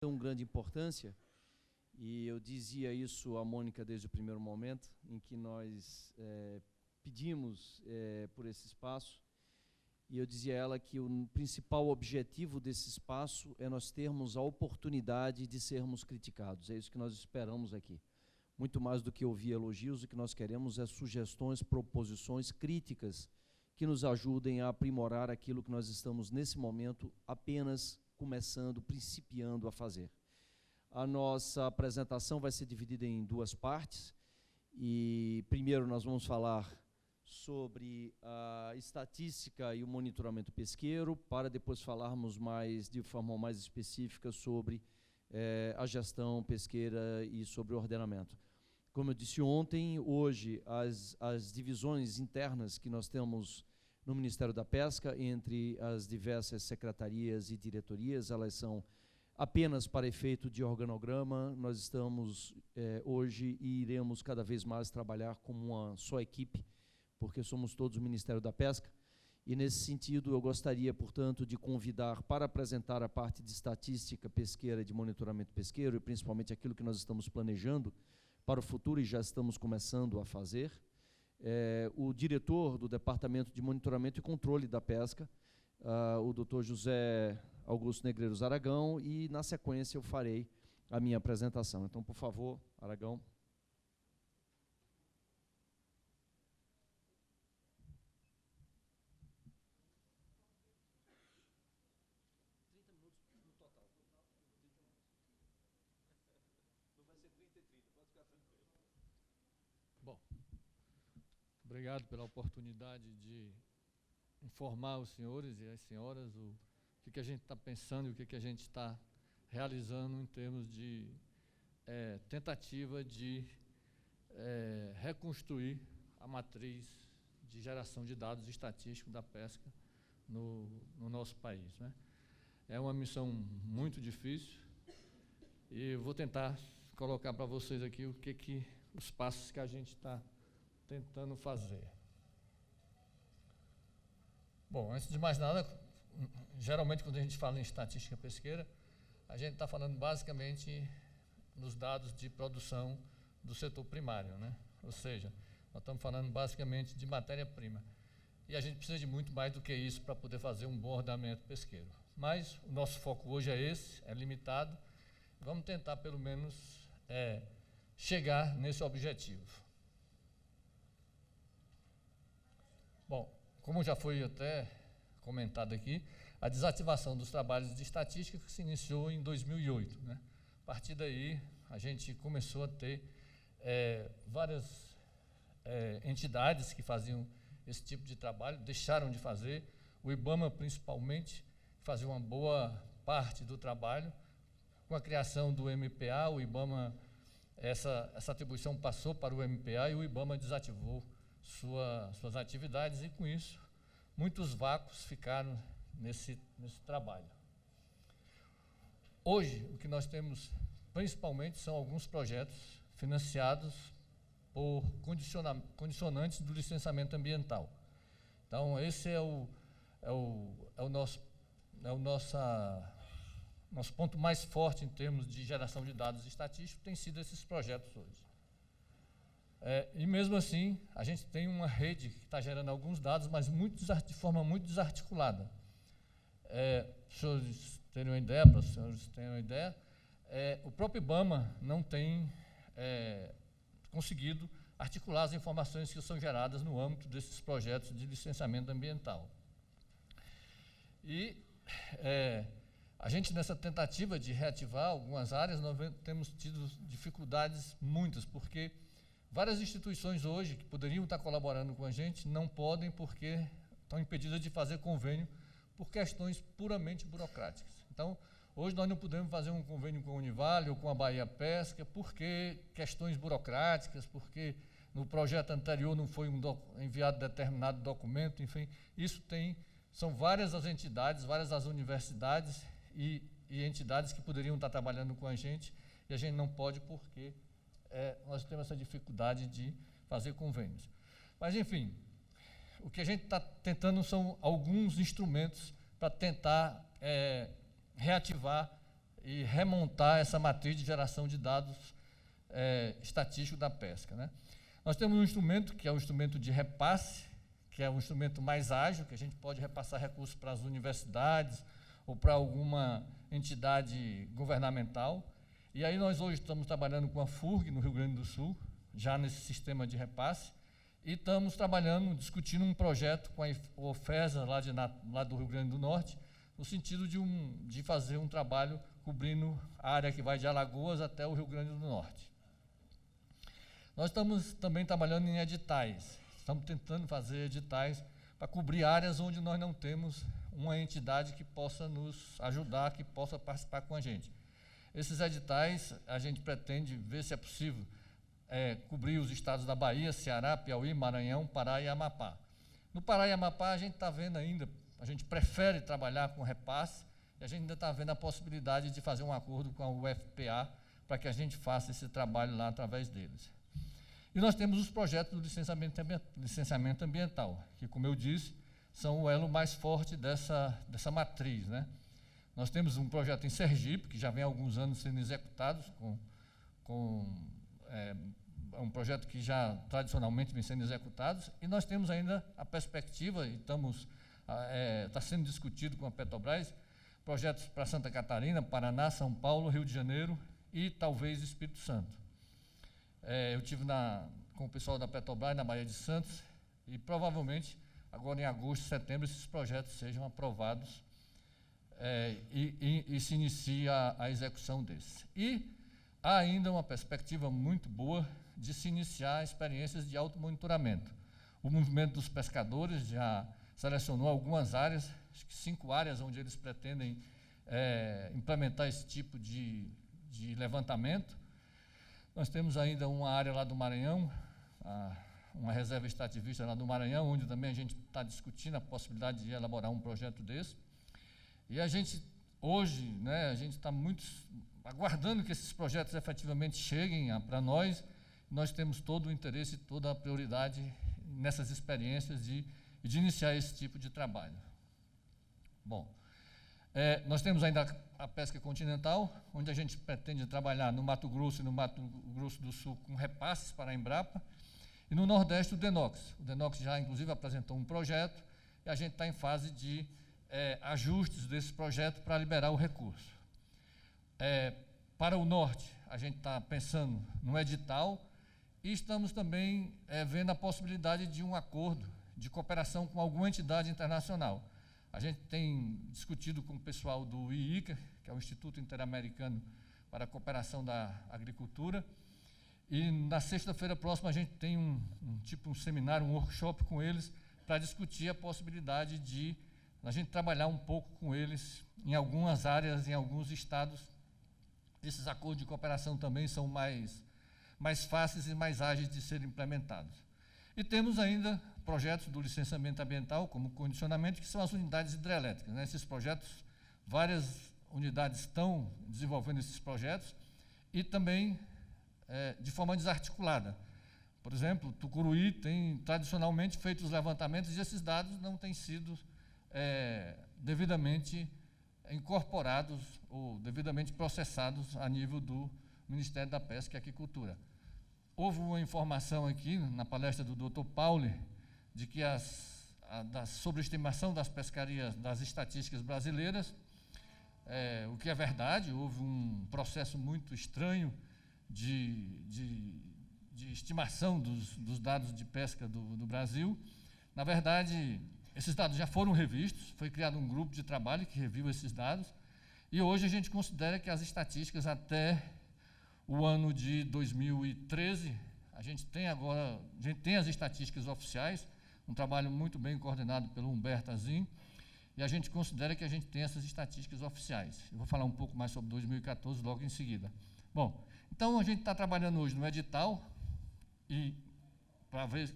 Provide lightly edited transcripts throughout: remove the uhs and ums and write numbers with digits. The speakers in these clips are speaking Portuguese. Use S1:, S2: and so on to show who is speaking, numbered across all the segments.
S1: tão grande importância, e eu dizia isso à Mônica desde o primeiro momento em que nós pedimos por esse espaço, e eu dizia a ela que o principal objetivo desse espaço é nós termos a oportunidade de sermos criticados. É isso que nós esperamos aqui. Muito mais do que ouvir elogios, o que nós queremos é sugestões, proposições, críticas que nos ajudem a aprimorar aquilo que nós estamos, nesse momento, apenas começando, principiando a fazer. A nossa apresentação vai ser dividida em duas partes, e primeiro nós vamos falar sobre a estatística e o monitoramento pesqueiro, para depois falarmos de forma mais específica sobre a gestão pesqueira e sobre o ordenamento. Como eu disse ontem, hoje as divisões internas que nós temos no Ministério da Pesca, entre as diversas secretarias e diretorias, elas são apenas para efeito de organograma. Nós estamos hoje e iremos cada vez mais trabalhar como uma só equipe, porque somos todos o Ministério da Pesca, e nesse sentido eu gostaria, portanto, de convidar para apresentar a parte de estatística pesqueira e de monitoramento pesqueiro, e principalmente aquilo que nós estamos planejando para o futuro e já estamos começando a fazer, o diretor do Departamento de Monitoramento e Controle da Pesca, o Dr. José Augusto Negreiros Aragão, e na sequência eu farei a minha apresentação. Então, por favor, Aragão.
S2: Bom, obrigado pela oportunidade de informar os senhores e as senhoras o que a gente está pensando e o que a gente está realizando em termos de tentativa de reconstruir a matriz de geração de dados estatísticos da pesca no nosso país, né? É uma missão muito difícil e eu vou tentar colocar para vocês aqui os passos que a gente está tentando fazer. Bom, antes de mais nada, geralmente quando a gente fala em estatística pesqueira, a gente está falando basicamente nos dados de produção do setor primário, né? Ou seja, nós estamos falando basicamente de matéria-prima. E a gente precisa de muito mais do que isso para poder fazer um bom ordenamento pesqueiro. Mas o nosso foco hoje é esse, é limitado. Vamos tentar, pelo menos, chegar nesse objetivo. Bom, como já foi até comentado aqui, a desativação dos trabalhos de estatística que se iniciou em 2008, né? A partir daí, a gente começou a ter várias entidades que faziam esse tipo de trabalho, deixaram de fazer. O IBAMA, principalmente, fazia uma boa parte do trabalho. Com a criação do MPA, o IBAMA, essa atribuição passou para o MPA e o IBAMA desativou suas atividades, e com isso muitos vácuos ficaram nesse trabalho. Hoje, o que nós temos principalmente são alguns projetos financiados por condicionantes do licenciamento ambiental. Então, esse é o nosso ponto mais forte em termos de geração de dados estatísticos, tem sido esses projetos hoje. E mesmo assim, a gente tem uma rede que está gerando alguns dados, mas de forma muito desarticulada. Para os senhores terem uma ideia, o próprio IBAMA não tem conseguido articular as informações que são geradas no âmbito desses projetos de licenciamento ambiental. E a gente, nessa tentativa de reativar algumas áreas, nós temos tido dificuldades muitas, porque várias instituições hoje que poderiam estar colaborando com a gente não podem, porque estão impedidas de fazer convênio por questões puramente burocráticas. Então, hoje nós não podemos fazer um convênio com a Univale ou com a Bahia Pesca, porque questões burocráticas, porque no projeto anterior não foi enviado determinado documento, enfim, são várias as entidades, várias as universidades e entidades que poderiam estar trabalhando com a gente, e a gente não pode porque nós temos essa dificuldade de fazer convênios. Mas, enfim, o que a gente está tentando são alguns instrumentos para tentar reativar e remontar essa matriz de geração de dados estatísticos da pesca, né? Nós temos um instrumento, que é o instrumento de repasse, que é um instrumento mais ágil, que a gente pode repassar recursos para as universidades ou para alguma entidade governamental. E aí nós hoje estamos trabalhando com a FURG, no Rio Grande do Sul, já nesse sistema de repasse, e estamos trabalhando, discutindo um projeto com a OFESA, lá do Rio Grande do Norte, no sentido de fazer um trabalho cobrindo a área que vai de Alagoas até o Rio Grande do Norte. Nós estamos também trabalhando em editais, estamos tentando fazer editais para cobrir áreas onde nós não temos uma entidade que possa nos ajudar, que possa participar com a gente. Esses editais, a gente pretende ver se é possível cobrir os estados da Bahia, Ceará, Piauí, Maranhão, Pará e Amapá. No Pará e Amapá, a gente está vendo ainda, a gente prefere trabalhar com repasse, e a gente ainda está vendo a possibilidade de fazer um acordo com a UFPA para que a gente faça esse trabalho lá através deles. E nós temos os projetos do licenciamento ambiental, que, como eu disse, são o elo mais forte dessa matriz, né? Nós temos um projeto em Sergipe, que já vem há alguns anos sendo executado, é um projeto que já tradicionalmente vem sendo executado, e nós temos ainda a perspectiva, e está sendo discutido com a Petrobras, projetos para Santa Catarina, Paraná, São Paulo, Rio de Janeiro e talvez Espírito Santo. Eu tive com o pessoal da Petrobras na Baía de Santos, e provavelmente agora em agosto, setembro, esses projetos sejam aprovados e se inicia a execução desses. E há ainda uma perspectiva muito boa de se iniciar experiências de automonitoramento. O movimento dos pescadores já selecionou algumas áreas, acho que 5 áreas onde eles pretendem implementar esse tipo de levantamento. Nós temos ainda uma área lá do Maranhão, uma reserva extrativista lá do Maranhão, onde também a gente está discutindo a possibilidade de elaborar um projeto desse. E a gente, hoje, né, a gente está muito aguardando que esses projetos efetivamente cheguem para nós. Nós temos todo o interesse, toda a prioridade nessas experiências de iniciar esse tipo de trabalho. Bom, nós temos ainda a pesca continental, onde a gente pretende trabalhar no Mato Grosso e no Mato Grosso do Sul com repasses para a Embrapa, e no Nordeste o DENOX. O DENOX já, inclusive, apresentou um projeto, e a gente está em fase de ajustes desse projeto para liberar o recurso. Para o Norte, a gente está pensando no edital, e estamos também vendo a possibilidade de um acordo de cooperação com alguma entidade internacional. A gente tem discutido com o pessoal do IICA, que é o Instituto Interamericano para a Cooperação da Agricultura, e na sexta-feira próxima a gente tem um seminário, um workshop com eles, para discutir a possibilidade de a gente trabalhar um pouco com eles em algumas áreas, em alguns estados. Esses acordos de cooperação também são mais fáceis e mais ágeis de serem implementados. E temos ainda projetos do licenciamento ambiental, como condicionamento, que são as unidades hidrelétricas, né? Esses projetos, várias unidades estão desenvolvendo esses projetos, e também de forma desarticulada. Por exemplo, Tucuruí tem tradicionalmente feito os levantamentos, e esses dados não têm sido devidamente incorporados ou devidamente processados a nível do Ministério da Pesca e Aquicultura. Houve uma informação aqui na palestra do Dr. Pauli de que da sobreestimação das pescarias, das estatísticas brasileiras, o que é verdade. Houve um processo muito estranho de estimação dos dados de pesca do Brasil. Na verdade, esses dados já foram revistos, foi criado um grupo de trabalho que reviu esses dados, e hoje a gente considera que as estatísticas até o ano de 2013, a gente tem as estatísticas oficiais, um trabalho muito bem coordenado pelo Humberto Azim, e a gente considera que a gente tem essas estatísticas oficiais. Eu vou falar um pouco mais sobre 2014 logo em seguida. Bom, então a gente está trabalhando hoje no edital, e para ver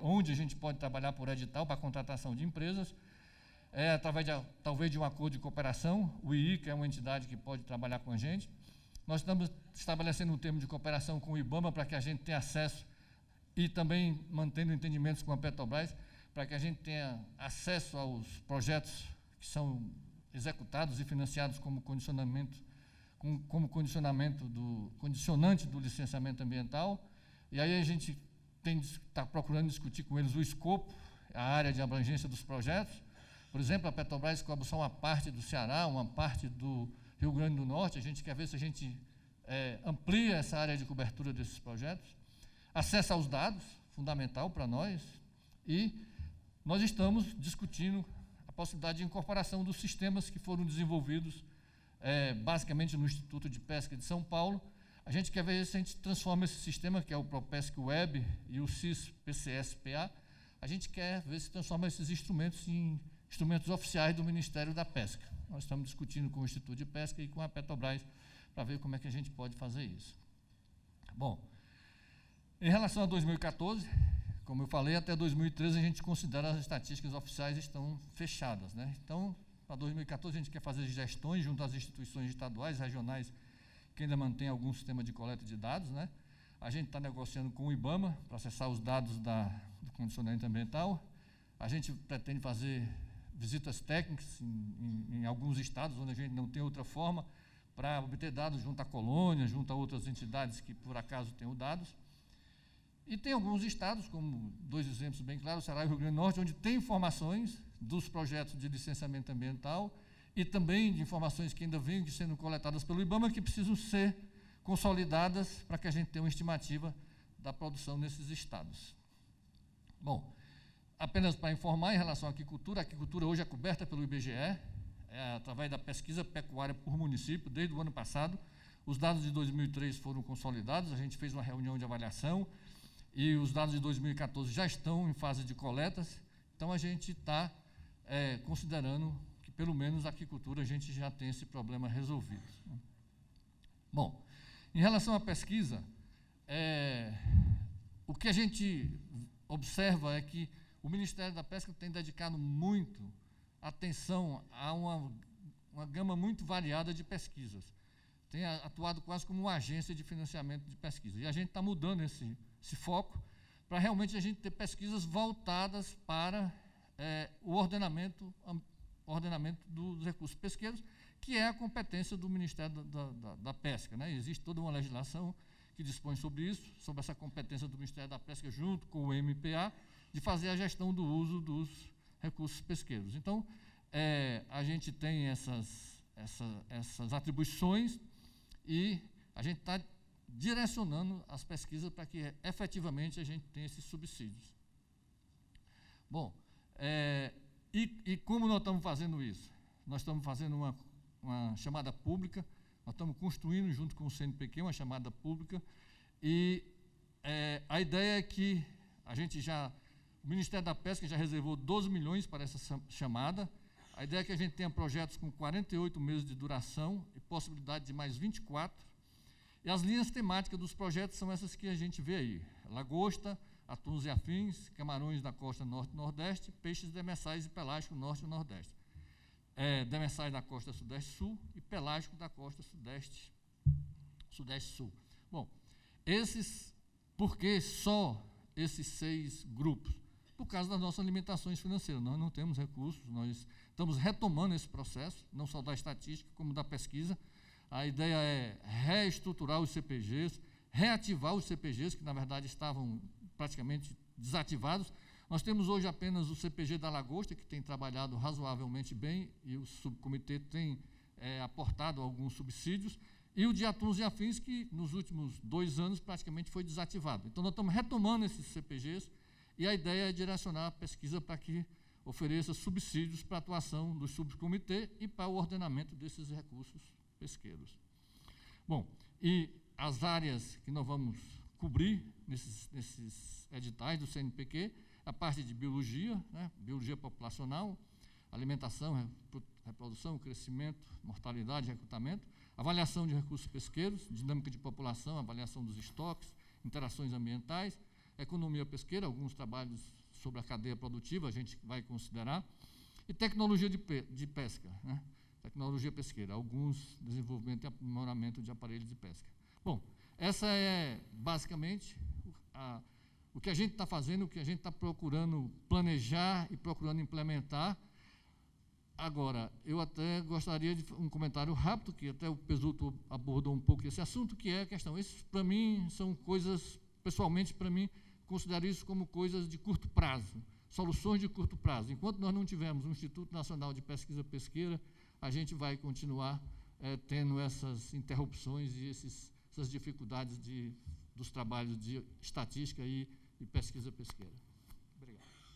S2: onde a gente pode trabalhar por edital para a contratação de empresas, através talvez de um acordo de cooperação. O IICA é uma entidade que pode trabalhar com a gente. Nós estamos estabelecendo um termo de cooperação com o IBAMA para que a gente tenha acesso, e também mantendo entendimentos com a Petrobras, para que a gente tenha acesso aos projetos que são executados e financiados como condicionamento como condicionante do licenciamento ambiental, e aí a gente está procurando discutir com eles o escopo, a área de abrangência dos projetos. Por exemplo, a Petrobras cobre só uma parte do Ceará, uma parte do Rio Grande do Norte, a gente quer ver se a gente amplia essa área de cobertura desses projetos. Acesso aos dados, fundamental para nós, e nós estamos discutindo a possibilidade de incorporação dos sistemas que foram desenvolvidos basicamente no Instituto de Pesca de São Paulo. A gente quer ver se a gente transforma esse sistema, que é o ProPesc Web e o CIS-PCS-PA, a gente quer ver se transforma esses instrumentos em instrumentos oficiais do Ministério da Pesca. Nós estamos discutindo com o Instituto de Pesca e com a Petrobras para ver como é que a gente pode fazer isso. Bom, em relação a 2014, como eu falei, até 2013 a gente considera as estatísticas oficiais estão fechadas, né? Então, para 2014 a gente quer fazer gestões junto às instituições estaduais, regionais, que ainda mantém algum sistema de coleta de dados, né? A gente está negociando com o IBAMA para acessar os dados do condicionamento ambiental. A gente pretende fazer visitas técnicas em alguns estados onde a gente não tem outra forma para obter dados junto à colônia, junto a outras entidades que por acaso tenham dados. E tem alguns estados, como 2 exemplos bem claros, Ceará e Rio Grande do Norte, onde tem informações dos projetos de licenciamento ambiental e também de informações que ainda vêm sendo coletadas pelo IBAMA, que precisam ser consolidadas para que a gente tenha uma estimativa da produção nesses estados. Bom, apenas para informar em relação à aquicultura, a aquicultura hoje é coberta pelo IBGE, através da pesquisa pecuária por município, desde o ano passado. Os dados de 2003 foram consolidados, a gente fez uma reunião de avaliação e os dados de 2014 já estão em fase de coletas, então a gente está considerando que pelo menos a aquicultura a gente já tem esse problema resolvido. Bom, em relação à pesquisa, o que a gente observa é que o Ministério da Pesca tem dedicado muito atenção a uma gama muito variada de pesquisas. Tem atuado quase como uma agência de financiamento de pesquisa. E a gente está mudando esse foco para realmente a gente ter pesquisas voltadas para o ordenamento dos recursos pesqueiros, que é a competência do Ministério da Pesca, né? Existe toda uma legislação que dispõe sobre isso, sobre essa competência do Ministério da Pesca junto com o MPA, de fazer a gestão do uso dos recursos pesqueiros. Então, a gente tem essas atribuições e a gente está direcionando as pesquisas para que efetivamente a gente tenha esses subsídios. Bom, e como nós estamos fazendo isso? Nós estamos fazendo uma chamada pública, nós estamos construindo junto com o CNPq uma chamada pública e a ideia é que o Ministério da Pesca já reservou 12 milhões para essa chamada. A ideia é que a gente tenha projetos com 48 meses de duração e possibilidade de mais 24. E as linhas temáticas dos projetos são essas que a gente vê aí: lagosta, atuns e afins, camarões da costa norte e nordeste, peixes demersais e pelágicos norte e nordeste. Demersais da costa sudeste-sul e pelágico da costa sudeste-sul. Bom, por que só esses 6 grupos? Por causa das nossas limitações financeiras. Nós não temos recursos, nós estamos retomando esse processo, não só da estatística, como da pesquisa. A ideia é reestruturar os CPGs, reativar os CPGs, que na verdade estavam praticamente desativados. Nós temos hoje apenas o CPG da Lagosta, que tem trabalhado razoavelmente bem, e o subcomitê tem aportado alguns subsídios, e o de atuns e afins, que nos últimos 2 anos praticamente foi desativado. Então, nós estamos retomando esses CPGs, e a ideia é direcionar a pesquisa para que ofereça subsídios para a atuação do subcomitê e para o ordenamento desses recursos pesqueiros. Bom, e as áreas que nós vamos cobrir nesses editais do CNPq, a parte de biologia, né, biologia populacional, alimentação, reprodução, crescimento, mortalidade, recrutamento, avaliação de recursos pesqueiros, dinâmica de população, avaliação dos estoques, interações ambientais, economia pesqueira, alguns trabalhos sobre a cadeia produtiva a gente vai considerar, e tecnologia de pesca, né? Tecnologia pesqueira, alguns desenvolvimento e aprimoramento de aparelhos de pesca. Bom, essa é basicamente o que a gente está fazendo, o que a gente está procurando planejar e procurando implementar, Agora, eu até gostaria de um comentário rápido, que até o Pesuto abordou um pouco esse assunto, que é a questão. Esses, para mim, são coisas, pessoalmente, para mim, considero isso como coisas de curto prazo, soluções de curto prazo. Enquanto nós não tivermos um Instituto Nacional de Pesquisa Pesqueira, a gente vai continuar tendo essas interrupções e essas dificuldades dos trabalhos de estatística e pesquisa pesqueira.